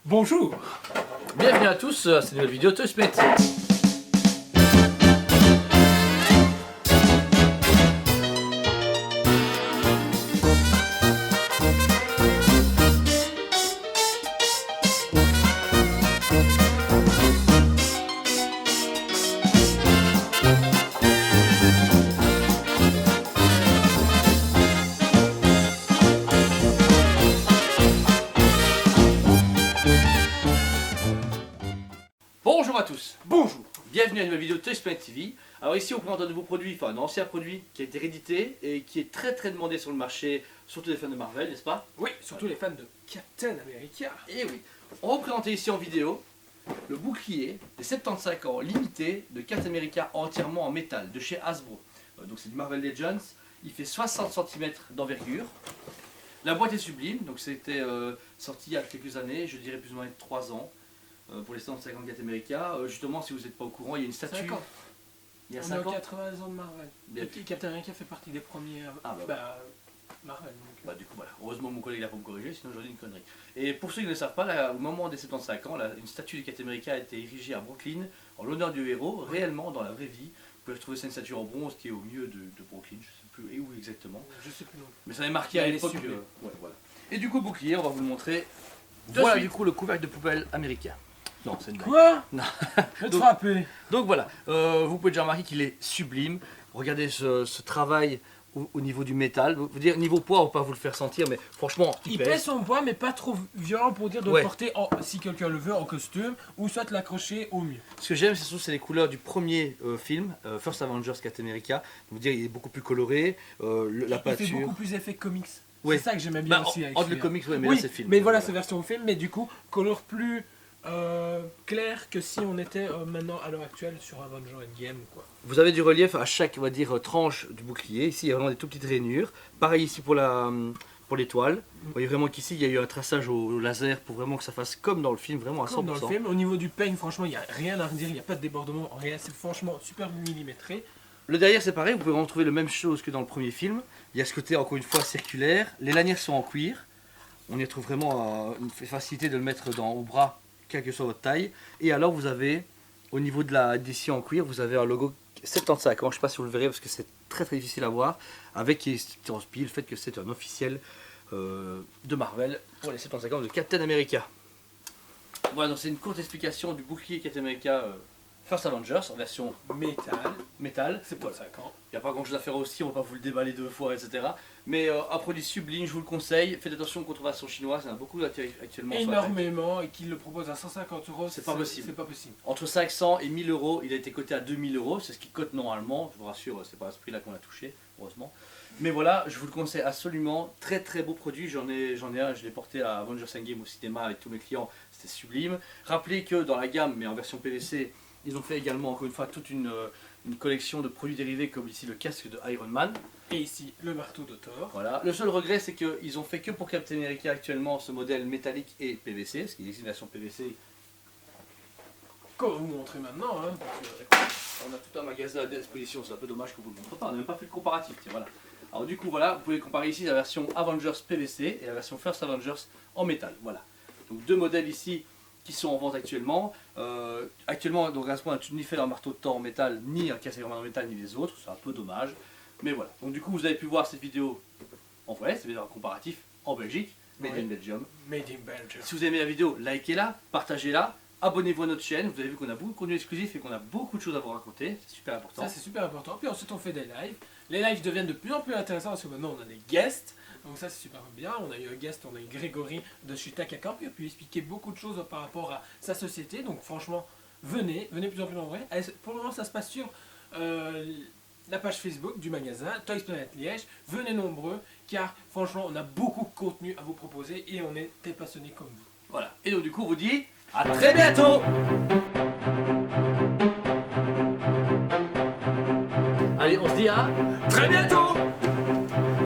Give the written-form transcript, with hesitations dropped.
Bonjour. Bienvenue à tous à cette nouvelle vidéo Toy Split. Bonjour à tous. Bonjour. Bienvenue à une nouvelle vidéo Toy Split TV. Alors ici on présente un nouveau produit, enfin un ancien produit qui a été réédité et qui est très demandé sur le marché, surtout les fans de Marvel, n'est-ce pas? Oui, surtout les fans de Captain America. Et oui. On va vous présenter ici en vidéo le bouclier des 75 ans limité de Captain America entièrement en métal de chez Hasbro. Donc c'est du Marvel Legends, il fait 60 cm d'envergure. La boîte est sublime, donc c'était sorti il y a quelques années, je dirais plus ou moins 3 ans. Pour les 150 Captain America. Justement, si vous n'êtes pas au courant, il y a une statue. 5 ans. Il y a On 5 est aux ans. 80 ans de Marvel. Bien. Et Captain America fait partie des premiers Marvel. Donc. Bah, du coup, voilà. Heureusement, mon collègue l'a pas me corriger, sinon j'aurais dit une connerie. Et pour ceux qui ne le savent pas, là, au moment des 75 ans, là, une statue de Captain America a été érigée à Brooklyn en l'honneur du héros, réellement dans la vraie vie. Vous pouvez retrouver cette statue en bronze qui est au milieu de Brooklyn, je sais plus où exactement. Je sais plus non. Mais ça avait marqué à Elle est l'époque. sublime. Ouais, voilà. Et du coup, le bouclier, on va vous le montrer. De Voilà suite. du coup le couvercle de poubelle américain. Non, c'est une blague. Quoi? Non. Je vais te Donc- frapper. Donc voilà, vous pouvez déjà remarquer qu'il est sublime. Regardez ce travail au niveau du métal. Vous dire niveau poids, on va pas vous le faire sentir, mais franchement, Il pèse son poids, mais pas trop violent pour dire de Ouais. le porter, si quelqu'un le veut, en costume, ou soit l'accrocher au mieux. Ce que j'aime, c'est surtout c'est les couleurs du premier film, First Avengers Captain America. Vous dire, il est beaucoup plus coloré, la Il fait peinture. beaucoup plus effet comics. Ouais. C'est ça que j'aimais bien Bah, aussi avec entre le celui-là. comics, ouais, mais oui, là c'est film. mais voilà, c'est version film, mais du coup, couleur plus clair que si on était maintenant à l'heure actuelle sur Avengers Endgame quoi. Vous avez du relief à chaque, on va dire, tranche du bouclier. Ici, il y a vraiment des tout petites rainures. Pareil ici pour l'étoile. Vous voyez vraiment qu'ici, il y a eu un traçage au laser pour vraiment que ça fasse comme dans le film, vraiment à 100%. Comme dans le film, au niveau du peigne, franchement, il n'y a rien à redire, il n'y a pas de débordement, rien, c'est franchement super millimétré. Le derrière, c'est pareil, vous pouvez retrouver la même chose que dans le premier film. Il y a ce côté, encore une fois, circulaire. Les lanières sont en cuir. On y retrouve vraiment une facilité de le mettre au bras, quelle que soit votre taille. Et alors, vous avez, au niveau de la d'édition en cuir, vous avez un logo 75 ans. Je ne sais pas si vous le verrez parce que c'est très difficile à voir. Avec qui transpire le fait que c'est un officiel de Marvel pour les 75 ans de Captain America. Voilà, donc c'est une courte explication du bouclier Captain America First Avengers en version métal. C'est pour 5 ans. Il n'y a pas grand chose à faire aussi, on va pas vous le déballer 2 fois, etc. Mais un produit sublime, je vous le conseille. Faites attention aux contrefaçons chinoises, il y en a beaucoup actuellement. sur la tête. Énormément, et qu'il le propose à 150 €, C'est pas possible. C'est pas possible. Entre 500 et 1000 euros, il a été coté à 2000 euros, c'est ce qui cote normalement. Je vous rassure, c'est pas à ce prix-là qu'on a touché, heureusement. Mais voilà, je vous le conseille absolument. Très beau produit, j'en ai un, je l'ai porté à Avengers Endgame au cinéma avec tous mes clients, c'était sublime. Rappelez que dans la gamme, mais en version PVC, ils ont fait également, encore une fois, toute une collection de produits dérivés comme ici le casque de Iron Man. Et ici, le marteau de Thor. Voilà. Le seul regret, c'est qu'ils ont fait que pour Captain America actuellement ce modèle métallique et PVC, parce qu'il existe une version PVC. Comme vous montrer maintenant, hein, parce que- On a tout un magasin à disposition, c'est un peu dommage que vous ne le montrez pas, on n'a même pas fait le comparatif. Tiens, voilà. Alors du coup, voilà, vous pouvez comparer ici la version Avengers PVC et la version First Avengers en métal. Voilà. Donc deux modèles ici qui sont en vente actuellement. Actuellement, donc à ce point, tu n'y fais un marteau de Thor en métal, ni un casque en métal, ni les autres. C'est un peu dommage. Mais voilà. Donc du coup, vous avez pu voir cette vidéo en vrai, c'est un comparatif en Belgique, made in Belgium. Made in Belgium. Si vous aimez la vidéo, likez-la, partagez-la, abonnez-vous à notre chaîne. Vous avez vu qu'on a beaucoup de contenu exclusif et qu'on a beaucoup de choses à vous raconter. C'est super important. Ça, c'est super important. Puis ensuite, on fait des lives. Les lives deviennent de plus en plus intéressants parce que maintenant, on a des guests. Donc ça, c'est super bien. On a eu un guest, on a eu Grégory de chez Takaka. Puis il a pu expliquer beaucoup de choses par rapport à sa société. Donc franchement, venez plus en plus nombreux. Pour le moment, ça se passe sur la page Facebook du magasin Toys Planet Liège. Venez nombreux, car franchement, on a beaucoup de contenu à vous proposer et on est des passionnés comme vous. Voilà. Et donc du coup, on vous dit à très bientôt. Allez, on se dit à Très bientôt!